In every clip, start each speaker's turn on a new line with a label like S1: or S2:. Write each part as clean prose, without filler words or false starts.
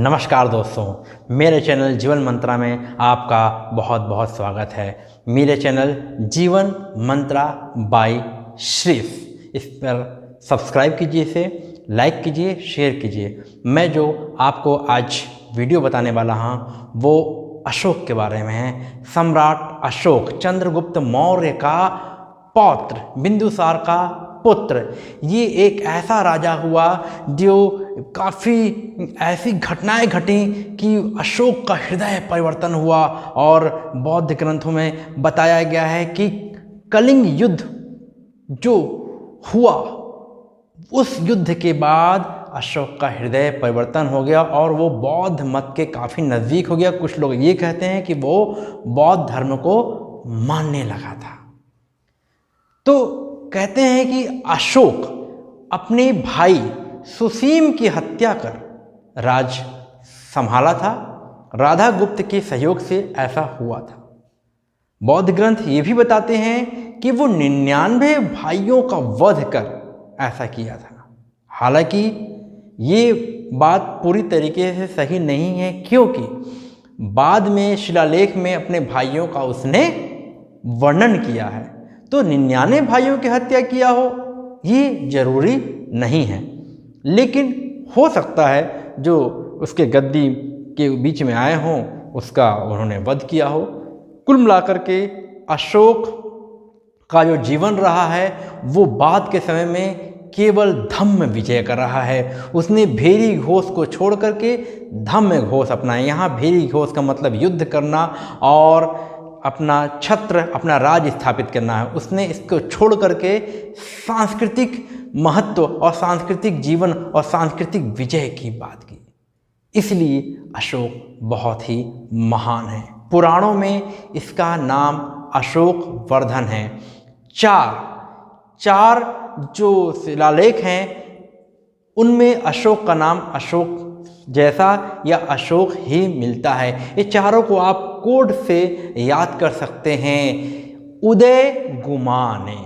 S1: नमस्कार दोस्तों, मेरे चैनल जीवन मंत्रा में आपका बहुत बहुत स्वागत है। मेरे चैनल जीवन मंत्रा बाय श्रीफ, इस पर सब्सक्राइब कीजिए, इसे लाइक कीजिए, शेयर कीजिए। मैं जो आपको आज वीडियो बताने वाला हूँ वो अशोक के बारे में है। सम्राट अशोक, चंद्रगुप्त मौर्य का पौत्र, बिंदुसार का पुत्र। ये एक ऐसा राजा हुआ जो काफ़ी ऐसी घटनाएं घटी कि अशोक का हृदय परिवर्तन हुआ। और बौद्ध ग्रंथों में बताया गया है कि कलिंग युद्ध जो हुआ, उस युद्ध के बाद अशोक का हृदय परिवर्तन हो गया और वो बौद्ध मत के काफ़ी नज़दीक हो गया। कुछ लोग ये कहते हैं कि वो बौद्ध धर्म को मानने लगा था। तो कहते हैं कि अशोक अपने भाई सुसीम की हत्या कर राज संभाला था। राधा गुप्त के सहयोग से ऐसा हुआ था। बौद्ध ग्रंथ ये भी बताते हैं कि वो 99 भाइयों का वध कर ऐसा किया था। हालांकि ये बात पूरी तरीके से सही नहीं है, क्योंकि बाद में शिलालेख में अपने भाइयों का उसने वर्णन किया है। तो 99 भाइयों की हत्या किया हो ये जरूरी नहीं है, लेकिन हो सकता है जो उसके गद्दी के बीच में आए हों उसका उन्होंने वध किया हो। कुल मिलाकर के अशोक का जो जीवन रहा है वो बाद के समय में केवल धम्म विजय कर रहा है। उसने भेरी घोष को छोड़ करके धम्म घोष अपनाया। यहाँ भेरी घोष का मतलब युद्ध करना और अपना छत्र, अपना राज स्थापित करना है। उसने इसको छोड़ करके सांस्कृतिक महत्व और सांस्कृतिक जीवन और सांस्कृतिक विजय की बात की। इसलिए अशोक बहुत ही महान है। पुराणों में इसका नाम अशोक वर्धन है। चार जो शिलालेख हैं उनमें अशोक का नाम अशोक जैसा या अशोक ही मिलता है। ये चारों को आप कोड से याद कर सकते हैं। उदय गुमाने,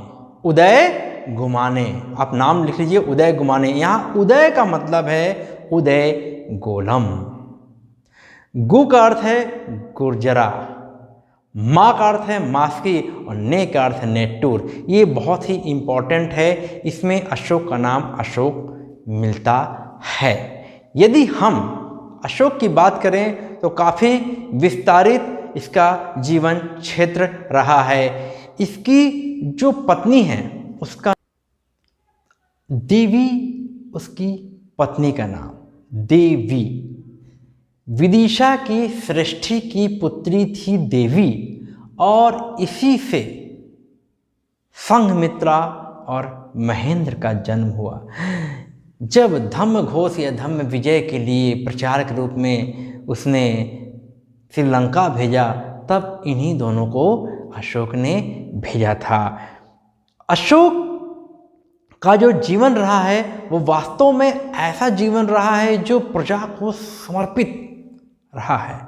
S1: उदय गुमाने, आप नाम लिख लीजिए, उदय गुमाने। यहाँ उदय का मतलब है उदय गोलम, गु का अर्थ है गुर्जरा, माँ का अर्थ है मास्की और ने का अर्थ है नेटूर। ये बहुत ही इम्पॉर्टेंट है, इसमें अशोक का नाम अशोक मिलता है। यदि हम अशोक की बात करें तो काफ़ी विस्तारित इसका जीवन क्षेत्र रहा है। इसकी जो पत्नी है उसका देवी, उसकी पत्नी का नाम देवी, विदिशा की सृष्टि की पुत्री थी देवी, और इसी से संघमित्रा और महेंद्र का जन्म हुआ। जब धम्म घोष या धम्म विजय के लिए प्रचार के रूप में उसने श्रीलंका भेजा, तब इन्हीं दोनों को अशोक ने भेजा था। अशोक का जो जीवन रहा है वो वास्तव में ऐसा जीवन रहा है जो प्रजा को समर्पित रहा है।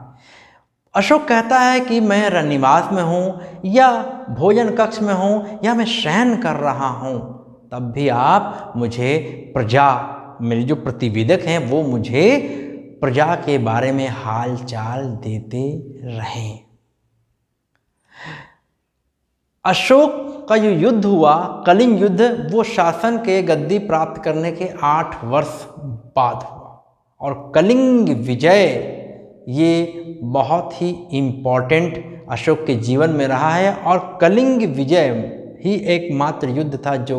S1: अशोक कहता है कि मैं रनिवास में हूँ या भोजन कक्ष में हूँ या मैं शयन कर रहा हूँ, तब भी आप मुझे प्रजा, मेरे जो प्रतिवेदक हैं वो मुझे प्रजा के बारे में हाल चाल देते रहें। अशोक का जो युद्ध हुआ, कलिंग युद्ध, वो शासन के गद्दी प्राप्त करने के 8 वर्ष बाद हुआ। और कलिंग विजय ये बहुत ही इम्पॉर्टेंट अशोक के जीवन में रहा है। और कलिंग विजय ही एकमात्र युद्ध था जो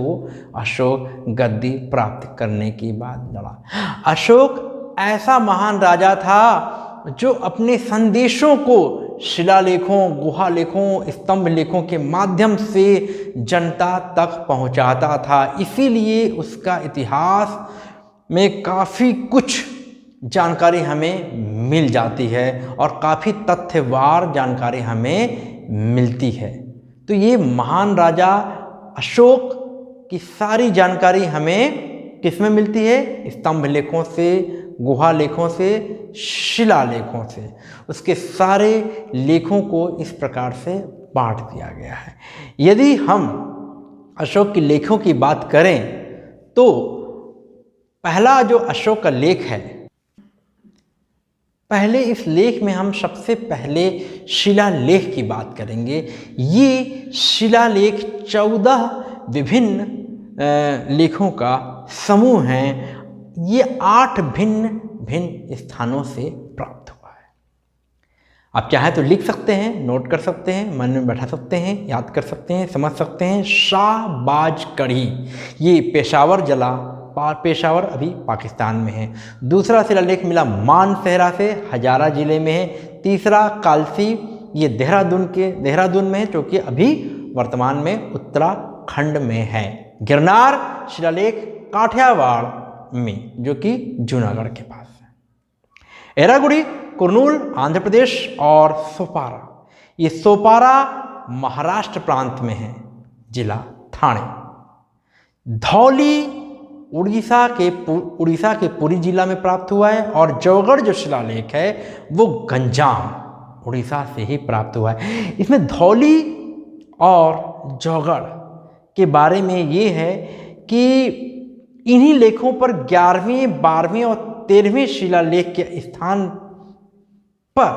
S1: अशोक गद्दी प्राप्त करने के बाद लड़ा। अशोक ऐसा महान राजा था जो अपने संदेशों को शिलालेखों, गुहा लेखों, स्तंभ लेखों के माध्यम से जनता तक पहुंचाता था। इसीलिए उसका इतिहास में काफ़ी कुछ जानकारी हमें मिल जाती है और काफ़ी तथ्यवार जानकारी हमें मिलती है। तो ये महान राजा अशोक की सारी जानकारी हमें किस में मिलती है? स्तंभ लेखों से, गुहा लेखों से, शिला लेखों से। उसके सारे लेखों को इस प्रकार से बांट दिया गया है। यदि हम अशोक के लेखों की बात करें तो पहला जो अशोक का लेख है पहले इस लेख में हम सबसे पहले शिलालेख की बात करेंगे। ये शिलालेख 14 विभिन्न लेखों का समूह है। ये 8 भिन्न भिन्न स्थानों से प्राप्त हुआ है। आप चाहे तो लिख सकते हैं, नोट कर सकते हैं, मन में बैठा सकते हैं, याद कर सकते हैं, समझ सकते हैं। शाहबाज कढ़ी, ये पेशावर अभी पाकिस्तान में है। दूसरा शिलालेख मिला मानसेहरा से, हजारा जिले में है। तीसरा कालसी, ये देहरादून में है, जो कि अभी वर्तमान में उत्तराखंड में है। गिरनार शिलालेख काठियावाड़ में, जो कि जूनागढ़ के पास है। एरागुड़ी कुर्नूल आंध्र प्रदेश, और सोपारा, ये सोपारा महाराष्ट्र प्रांत में है, जिला ठाणे। धौली उड़ीसा के पुरी जिला में प्राप्त हुआ है। और जौगढ़ जो शिलालेख है वो गंजाम उड़ीसा से ही प्राप्त हुआ है। इसमें धौली और जौगढ़ के बारे में ये है कि इन्हीं लेखों पर 11वें, 12वें और 13वें शिलालेख के स्थान पर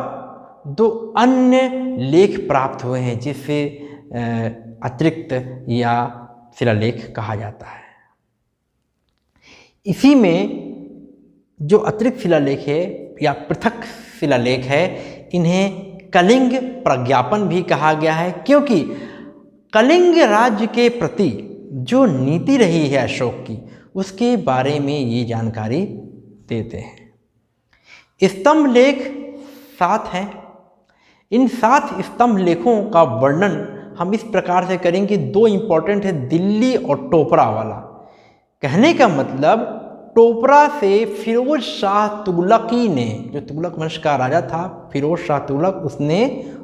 S1: 2 अन्य लेख प्राप्त हुए हैं, जिसे अतिरिक्त या शिलालेख कहा जाता है। इसी में जो अतिरिक्त शिलालेख है या पृथक शिलालेख है, इन्हें कलिंग प्रज्ञापन भी कहा गया है, क्योंकि कलिंग राज्य के प्रति जो नीति रही है अशोक की, उसके बारे में ये जानकारी देते हैं। स्तंभ लेख 7 हैं। इन 7 स्तंभ लेखों का वर्णन हम इस प्रकार से करेंगे। 2 इंपॉर्टेंट है, दिल्ली और टोपरा वाला। कहने का मतलब, टोपरा से फिरोज शाह तुगलकी ने, जो तुगलक वंश का राजा था फिरोज शाह तुगलक, उसने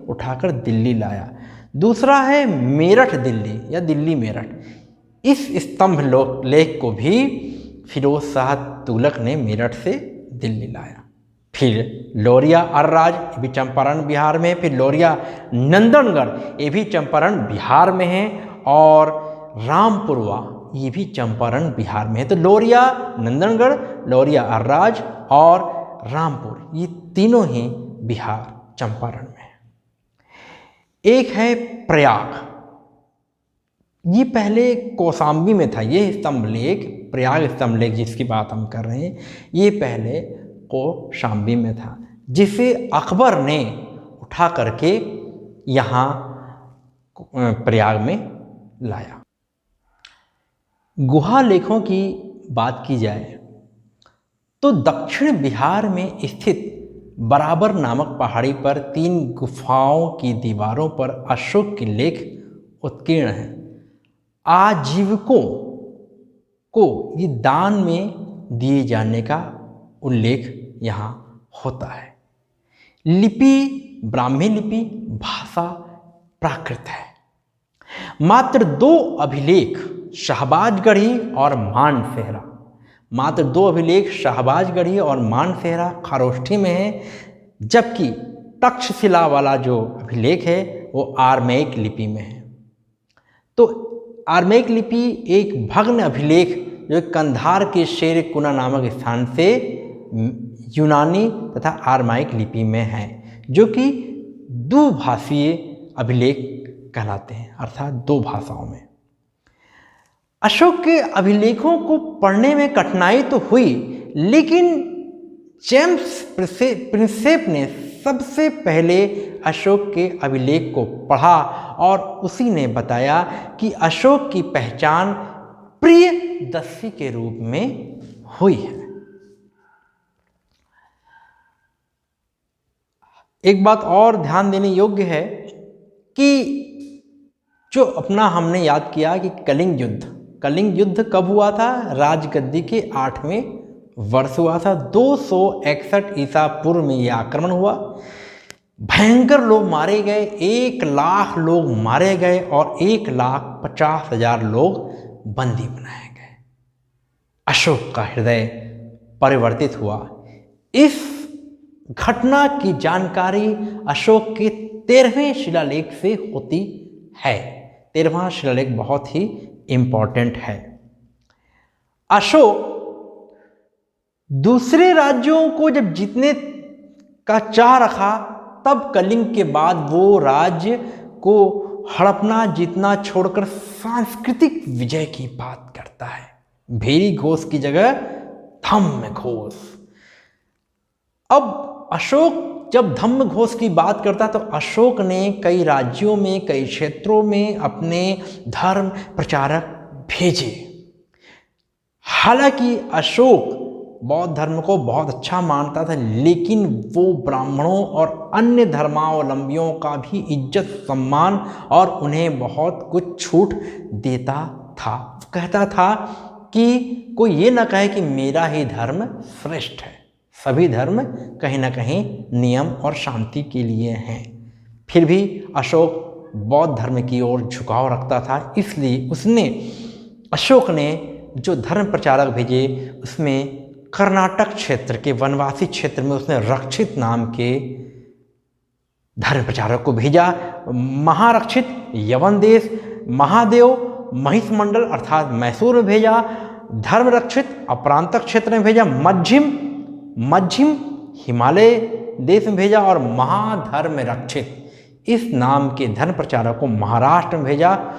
S1: उठाकर दिल्ली लाया। दूसरा है मेरठ दिल्ली या दिल्ली मेरठ। इस स्तंभ लेख को भी फिरोज शाह तुगलक ने मेरठ से दिल्ली लाया। फिर लौरिया अर्राज, ये भी चंपारण बिहार में। फिर लौरिया नंदनगढ़, ये भी चंपारण बिहार में है। और रामपुरवा, ये भी चंपारण बिहार में है। तो लौरिया नंदनगढ़, लौरिया अर्राज और रामपुर, ये तीनों ही बिहार चंपारण में है। एक है प्रयाग, ये पहले कौशाम्बी में था। ये स्तंभ लेख, प्रयाग स्तंभ लेख जिसकी बात हम कर रहे हैं, ये पहले कौशाम्बी में था, जिसे अकबर ने उठा करके यहाँ प्रयाग में लाया। गुहा लेखों की बात की जाए तो दक्षिण बिहार में स्थित बराबर नामक पहाड़ी पर 3 गुफाओं की दीवारों पर अशोक के लेख उत्कीर्ण हैं। आजीविकों को ये दान में दिए जाने का उल्लेख यहाँ होता है। लिपि ब्राह्मी लिपि, भाषा प्राकृत है। मात्र 2 अभिलेख शाहबाजगढ़ी और मानसेहरा, मात्र 2 अभिलेख शाहबाजगढ़ी और मानसेहरा खारोष्ठी में है, जबकि तक्षशिला वाला जो अभिलेख है वो आर्मेयिक लिपि में है। तो आर्मेयिक लिपि एक भग्न अभिलेख जो कंधार के शेर कुना नामक स्थान से यूनानी तथा आर्माइक लिपि में है, जो कि द्विभाषीय अभिलेख कहलाते हैं, अर्थात 2 भाषाओं में। अशोक के अभिलेखों को पढ़ने में कठिनाई तो हुई, लेकिन जेम्स प्रिंसेप ने सबसे पहले अशोक के अभिलेख को पढ़ा और उसी ने बताया कि अशोक की पहचान प्रियदर्शी के रूप में हुई है। एक बात और ध्यान देने योग्य है कि जो अपना हमने याद किया कि कलिंग युद्ध कब हुआ था? राजगद्दी के 8वें वर्ष हुआ था। 261 ईसा पूर्व में यह आक्रमण हुआ। भयंकर लोग मारे गए, 1 लाख लोग मारे गए और 1,50,000 लोग बंदी बनाए गए। अशोक का हृदय परिवर्तित हुआ। इस घटना की जानकारी अशोक के 13वें शिलालेख से होती है। 13वां शिलालेख बहुत ही इंपॉर्टेंट है। अशोक दूसरे राज्यों को जब जीतने का चाह रखा, तब कलिंग के बाद वो राज्य को हड़पना जीतना छोड़कर सांस्कृतिक विजय की बात करता है। भेरी घोष की जगह धम्म घोष। अब अशोक जब धम्म घोष की बात करता तो अशोक ने कई राज्यों में, कई क्षेत्रों में अपने धर्म प्रचारक भेजे। हालांकि अशोक बौद्ध धर्म को बहुत अच्छा मानता था, लेकिन वो ब्राह्मणों और अन्य धर्मावलंबियों का भी इज्जत सम्मान और उन्हें बहुत कुछ छूट देता था। कहता था कि कोई ये ना कहे कि मेरा ही धर्म श्रेष्ठ है, सभी धर्म कहीं ना कहीं नियम और शांति के लिए हैं। फिर भी अशोक बौद्ध धर्म की ओर झुकाव रखता था, इसलिए अशोक ने जो धर्म प्रचारक भेजे उसमें कर्नाटक क्षेत्र के वनवासी क्षेत्र में उसने रक्षित नाम के धर्म प्रचारक को भेजा। महारक्षित यवन देश, महादेव महिषमंडल अर्थात मैसूर में भेजा। धर्म रक्षित अपरांतक क्षेत्र में भेजा। मध्यम हिमालय देश में भेजा और महाधर्म रक्षित इस नाम के धर्म प्रचारक को महाराष्ट्र में भेजा।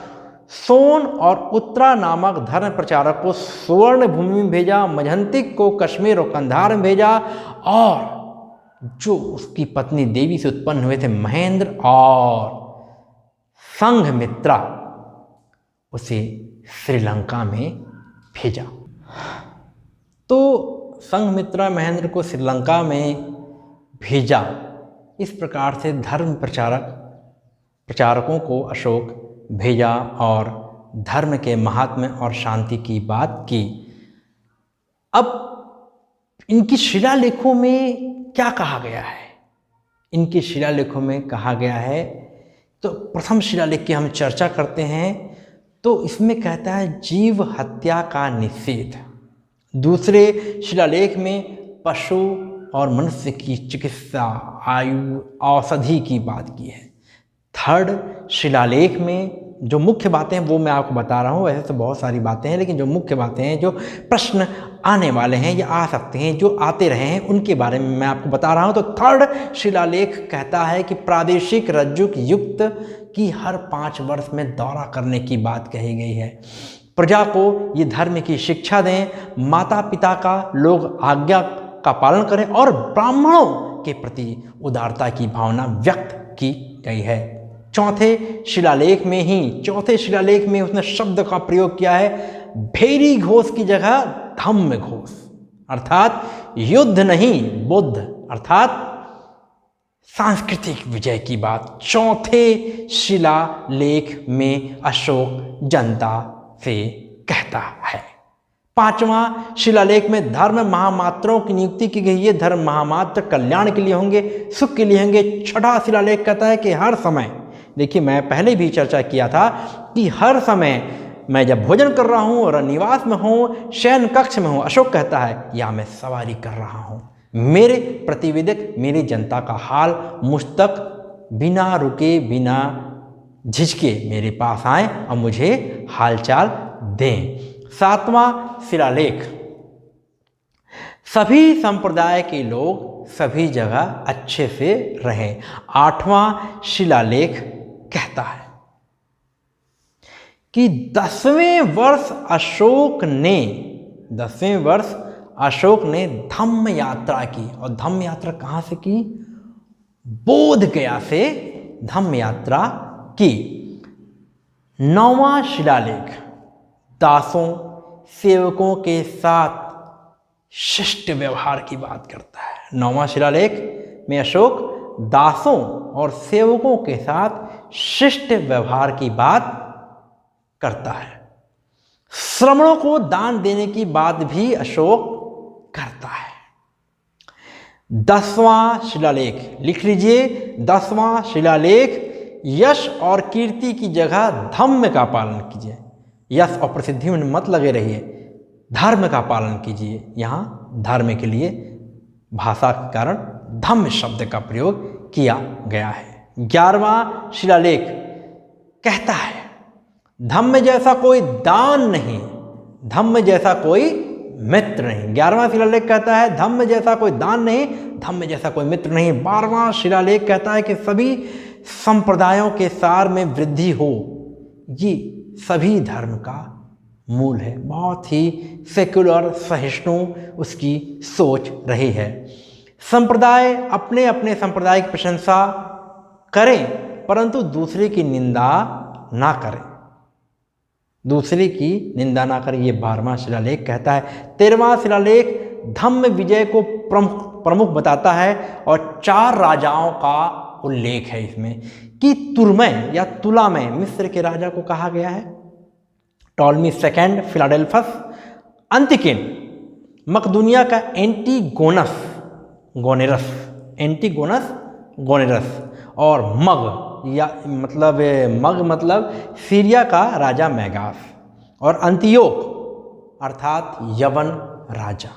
S1: सोन और उत्तरा नामक धर्म प्रचारक को सुवर्ण भूमि में भेजा। मझंतिक को कश्मीर और कंधार में भेजा और जो उसकी पत्नी देवी से उत्पन्न हुए थे महेंद्र और संघमित्रा, उसे श्रीलंका में भेजा। तो संघमित्रा महेंद्र को श्रीलंका में भेजा। इस प्रकार से धर्म प्रचारकों को अशोक भेजा और धर्म के महात्म्य और शांति की बात की। अब इनकी शिलालेखों में क्या कहा गया है? इनके शिलालेखों में कहा गया है, तो प्रथम शिलालेख की हम चर्चा करते हैं। तो इसमें कहता है जीव हत्या का निषेध। दूसरे शिलालेख में पशु और मनुष्य की चिकित्सा, आयु, औषधि की बात की है। थर्ड शिलालेख में जो मुख्य बातें हैं वो मैं आपको बता रहा हूँ। वैसे तो बहुत सारी बातें हैं, लेकिन जो मुख्य बातें हैं, जो प्रश्न आने वाले हैं या आ सकते हैं, जो आते रहे हैं, उनके बारे में मैं आपको बता रहा हूँ। तो थर्ड शिलालेख कहता है कि प्रादेशिक रज्जुक युक्त की हर 5 वर्ष में दौरा करने की बात कही गई है। प्रजा को ये धर्म की शिक्षा दें, माता पिता का लोग आज्ञा का पालन करें और ब्राह्मणों के प्रति उदारता की भावना व्यक्त की गई है। चौथे शिलालेख में उसने शब्द का प्रयोग किया है भेरी घोष की जगह धम्म घोष, अर्थात युद्ध नहीं बुद्ध, अर्थात सांस्कृतिक विजय की बात चौथे शिलालेख में अशोक जनता से कहता है। 5वां शिलालेख में धर्म महामात्रों की नियुक्ति की गई है। धर्म महामात्र कल्याण के लिए होंगे, सुख के लिए होंगे। 6वां शिलालेख कहता है कि हर समय, देखिए मैं पहले भी चर्चा किया था कि हर समय मैं जब भोजन कर रहा हूँ और निवास में हूँ, शयन कक्ष में हूँ, अशोक कहता है या मैं सवारी कर रहा हूँ, मेरे प्रतिवेदक मेरी जनता का हाल मुझ तक बिना रुके बिना झिझके मेरे पास आए और मुझे हालचाल दें। 7वां शिलालेख, सभी संप्रदाय के लोग सभी जगह अच्छे से रहें। 8वां शिलालेख कहता है कि 10वें वर्ष अशोक ने धम्म यात्रा की। और धम्म यात्रा कहाँ से की? बोध गया से धम्म यात्रा की। 9वां शिलालेख दासों सेवकों के साथ शिष्ट व्यवहार की बात करता है। 9वां शिलालेख में अशोक दासों और सेवकों के साथ शिष्ट व्यवहार की बात करता है। श्रमणों को दान देने की बात भी अशोक करता है। 10वां शिलालेख लिख लीजिए। 10वां शिलालेख यश और कीर्ति की जगह धम्म का पालन कीजिए। यश और प्रसिद्धि में मत लगे रहिए, धर्म का पालन कीजिए। यहाँ धर्म के लिए भाषा के कारण धम्म शब्द का प्रयोग किया गया है। 11वां शिलालेख कहता है धम्म जैसा कोई दान नहीं, धम्म जैसा कोई मित्र नहीं। 11वां शिलालेख कहता है धम्म जैसा कोई दान नहीं, धम्म जैसा कोई मित्र नहीं। 12वां शिलालेख कहता है कि सभी संप्रदायों के सार में वृद्धि हो, ये सभी धर्म का मूल है। बहुत ही सेक्युलर सहिष्णु उसकी सोच रही है। संप्रदाय अपने अपने संप्रदाय की प्रशंसा करें, परंतु दूसरे की निंदा ना करें, दूसरे की निंदा ना करें, ये 12वां शिलालेख कहता है। 13वां शिलालेख धम्म विजय को प्रमुख बताता है और 4 राजाओं का उल्लेख है इसमें कि तुरमय या तुलामय मिस्र के राजा को कहा गया है, टॉलमी सेकंड, फिलाडेल्फस, अंतिकिन, मकदूनिया का एंटीगोनस गोनेरस और मग मतलब सीरिया का राजा मैगास और अंतियोक अर्थात यवन राजा।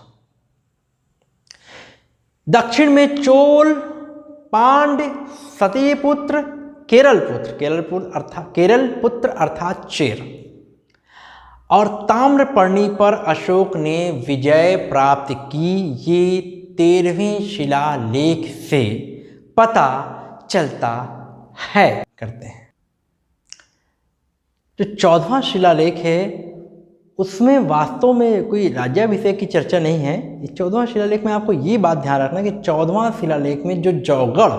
S1: दक्षिण में चोल, पांड्य, सतीपुत्र, केरल पुत्र अर्थात चेर और ताम्रपर्णी पर अशोक ने विजय प्राप्त की। ये 13वें शिलालेख से पता चलता है करते हैं। जो 14वां शिलालेख है उसमें वास्तव में कोई राज्याभिषेक की चर्चा नहीं है। इस 14वां शिलालेख में आपको ये बात ध्यान रखना कि 14वां शिलालेख में जो जौगढ़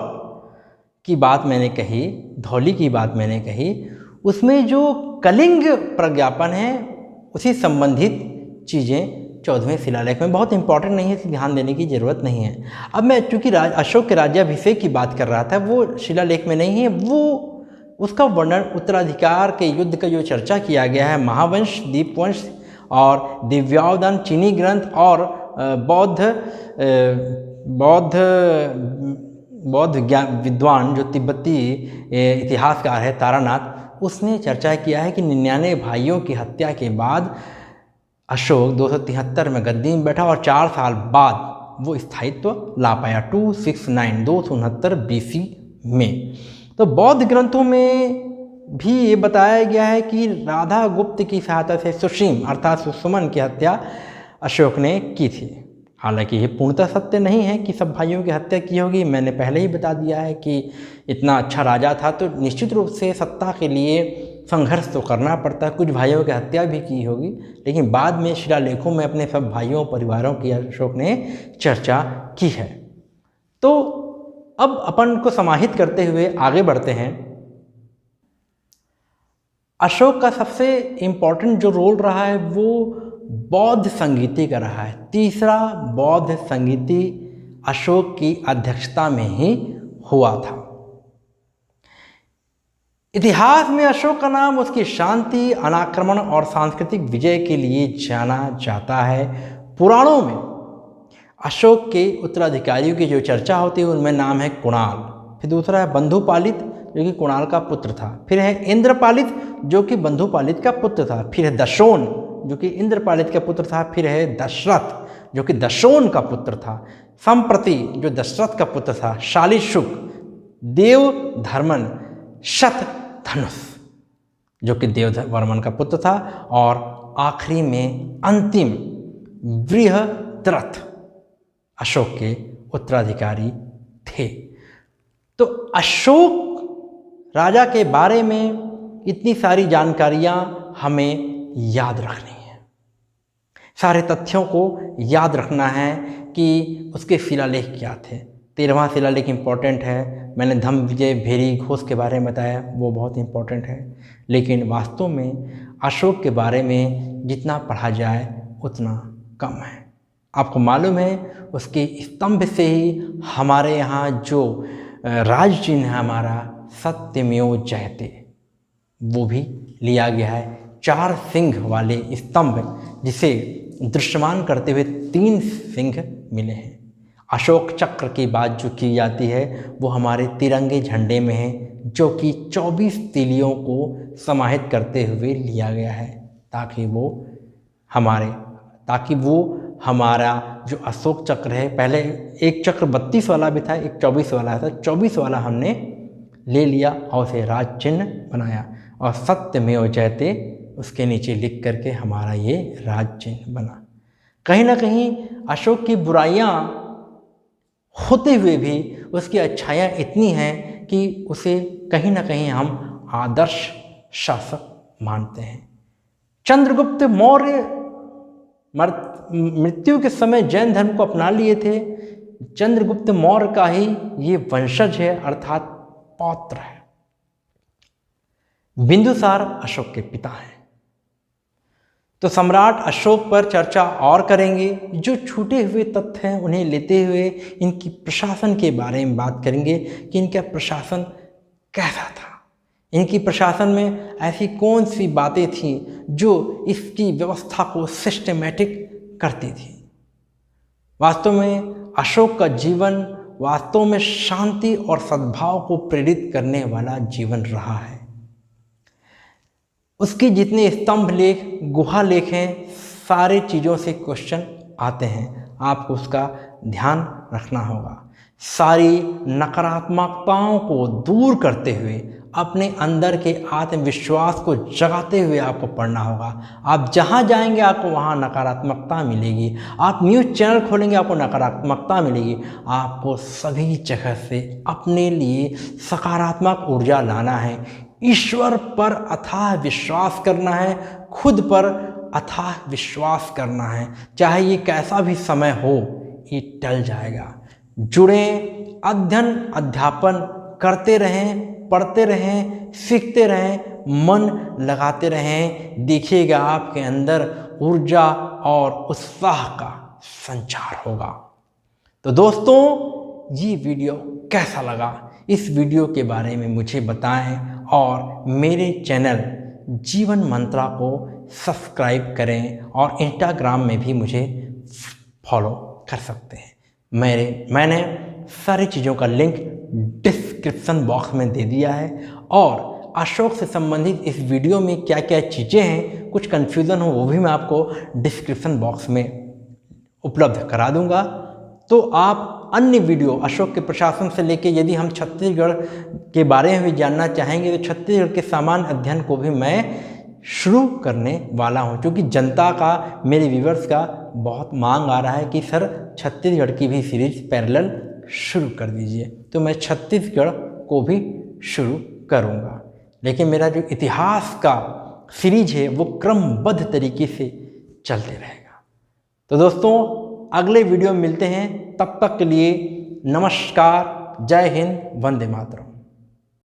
S1: की बात मैंने कही, धौली की बात मैंने कही, उसमें जो कलिंग प्रज्ञापन है उसी संबंधित चीज़ें 14वें शिलालेख में बहुत इंपॉर्टेंट नहीं है, ध्यान देने की ज़रूरत नहीं है। अब मैं चूँकि अशोक के राज्याभिषेक की बात कर रहा था, वो शिलालेख में नहीं है, वो उसका वर्णन उत्तराधिकार के युद्ध का जो चर्चा किया गया है, महावंश, दीपवंश और दिव्यावदान, चीनी ग्रंथ और बौद्ध विद्वान जो तिब्बती इतिहासकार है तारानाथ, उसने चर्चा किया है कि 99 भाइयों की हत्या के बाद अशोक 273 में गद्दी में बैठा और 4 साल बाद वो स्थायित्व ला पाया 269 BC में। तो बौद्ध ग्रंथों में भी ये बताया गया है कि राधा गुप्त की सहायता से सुशीम अर्थात सुषुमन की हत्या अशोक ने की थी। हालांकि ये पूर्णतः सत्य नहीं है कि सब भाइयों की हत्या की होगी। मैंने पहले ही बता दिया है कि इतना अच्छा राजा था तो निश्चित रूप से सत्ता के लिए संघर्ष तो करना पड़ता है, कुछ भाइयों की हत्या भी की होगी, लेकिन बाद में शिलालेखों में अपने सब भाइयों परिवारों की अशोक ने चर्चा की है। तो अब अपन को समाहित करते हुए आगे बढ़ते हैं। अशोक का सबसे इम्पोर्टेंट जो रोल रहा है वो बौद्ध संगीति का रहा है। तीसरा बौद्ध संगीति अशोक की अध्यक्षता में ही हुआ था। इतिहास में अशोक का नाम उसकी शांति, अनाक्रमण और सांस्कृतिक विजय के लिए जाना जाता है। पुराणों में अशोक के उत्तराधिकारियों की जो चर्चा होती है उनमें नाम है कुणाल, फिर दूसरा है बंधुपालित जो कि कुणाल का पुत्र था, फिर है इंद्रपालित जो कि बंधुपालित का पुत्र था, फिर है दशोन जो कि इंद्रपालित का पुत्र था, फिर है दशरथ जो कि दशोन का पुत्र था, संप्रति जो दशरथ का पुत्र था, शालीशुक, देवधर्मन, शतधनुष जो कि देववर्मन का पुत्र था और आखिरी में अंतिम बृहद्रथ अशोक के उत्तराधिकारी थे। तो अशोक राजा के बारे में इतनी सारी जानकारियां हमें याद रखनी है, सारे तथ्यों को याद रखना है कि उसके शिलालेख क्या थे। 13वां शिलालेख इम्पॉर्टेंट है, मैंने धम्म विजय भेरी घोष के बारे में बताया, वो बहुत इम्पॉर्टेंट है, लेकिन वास्तव में अशोक के बारे में जितना पढ़ा जाए उतना कम है। आपको मालूम है उसके स्तंभ से ही हमारे यहाँ जो राज चिन्ह है हमारा सत्यमेव जयते वो भी लिया गया है। 4 सिंह वाले स्तंभ जिसे दृश्यमान करते हुए 3 सिंह मिले हैं। अशोक चक्र की बात जो की जाती है वो हमारे तिरंगे झंडे में है जो कि 24 तीलियों को समाहित करते हुए लिया गया है ताकि वो हमारा जो अशोक चक्र है, पहले एक चक्र 32 वाला भी था, एक 24 वाला था, 24 वाला हमने ले लिया और उसे राज चिन्ह बनाया और सत्यमेव जयते उसके नीचे लिख करके हमारा ये राज चिन्ह बना। कहीं ना कहीं अशोक की बुराइयां होते हुए भी उसकी अच्छाइयाँ इतनी हैं कि उसे कहीं ना कहीं हम आदर्श शासक मानते हैं। चंद्रगुप्त मौर्य मृत्यु के समय जैन धर्म को अपना लिए थे। चंद्रगुप्त मौर्य का ही ये वंशज है, अर्थात पौत्र है। बिंदुसार अशोक के पिता हैं। तो सम्राट अशोक पर चर्चा और करेंगे। जो छूटे हुए तथ्य हैं उन्हें लेते हुए इनकी प्रशासन के बारे में बात करेंगे कि इनका प्रशासन कैसा था, इनकी प्रशासन में ऐसी कौन सी बातें थीं जो इसकी व्यवस्था को सिस्टमेटिक करती थी। वास्तव में अशोक का जीवन वास्तव में शांति और सद्भाव को प्रेरित करने वाला जीवन रहा है। उसके जितने स्तंभ लेख, गुहा लेख हैं, सारे चीज़ों से क्वेश्चन आते हैं, आपको उसका ध्यान रखना होगा। सारी नकारात्मकताओं को दूर करते हुए अपने अंदर के आत्मविश्वास को जगाते हुए आपको पढ़ना होगा। आप जहाँ जाएंगे आपको वहाँ नकारात्मकता मिलेगी। आप न्यूज़ चैनल खोलेंगे आपको नकारात्मकता मिलेगी। आपको सभी जगह से अपने लिए सकारात्मक ऊर्जा लाना है। ईश्वर पर अथाह विश्वास करना है, खुद पर अथाह विश्वास करना है। चाहे ये कैसा भी समय हो, ये टल जाएगा। जुड़ें, अध्ययन अध्यापन करते रहें, पढ़ते रहें, सीखते रहें, मन लगाते रहें। देखिएगा आपके अंदर ऊर्जा और उत्साह का संचार होगा। तो दोस्तों, ये वीडियो कैसा लगा, इस वीडियो के बारे में मुझे बताएं और मेरे चैनल जीवन मंत्रा को सब्सक्राइब करें और इंस्टाग्राम में भी मुझे फॉलो कर सकते हैं। मैंने सारी चीज़ों का लिंक डिस्क्रिप्शन बॉक्स में दे दिया है और अशोक से संबंधित इस वीडियो में क्या क्या चीज़ें हैं, कुछ कन्फ्यूज़न हो वो भी मैं आपको डिस्क्रिप्शन बॉक्स में उपलब्ध करा दूंगा। तो आप अन्य वीडियो अशोक के प्रशासन से लेके यदि हम छत्तीसगढ़ के बारे में भी जानना चाहेंगे तो छत्तीसगढ़ के सामान्य अध्ययन को भी मैं शुरू करने वाला हूं, क्योंकि जनता का, मेरे व्यूवर्स का बहुत मांग आ रहा है कि सर छत्तीसगढ़ की भी सीरीज पैरेलल शुरू कर दीजिए। तो मैं छत्तीसगढ़ को भी शुरू करूंगा, लेकिन मेरा जो इतिहास का सीरीज है वो क्रमबद्ध तरीके से चलते रहेगा। तो दोस्तों, अगले वीडियो में मिलते हैं। तब तक के लिए नमस्कार, जय हिंद, वंदे मातरम।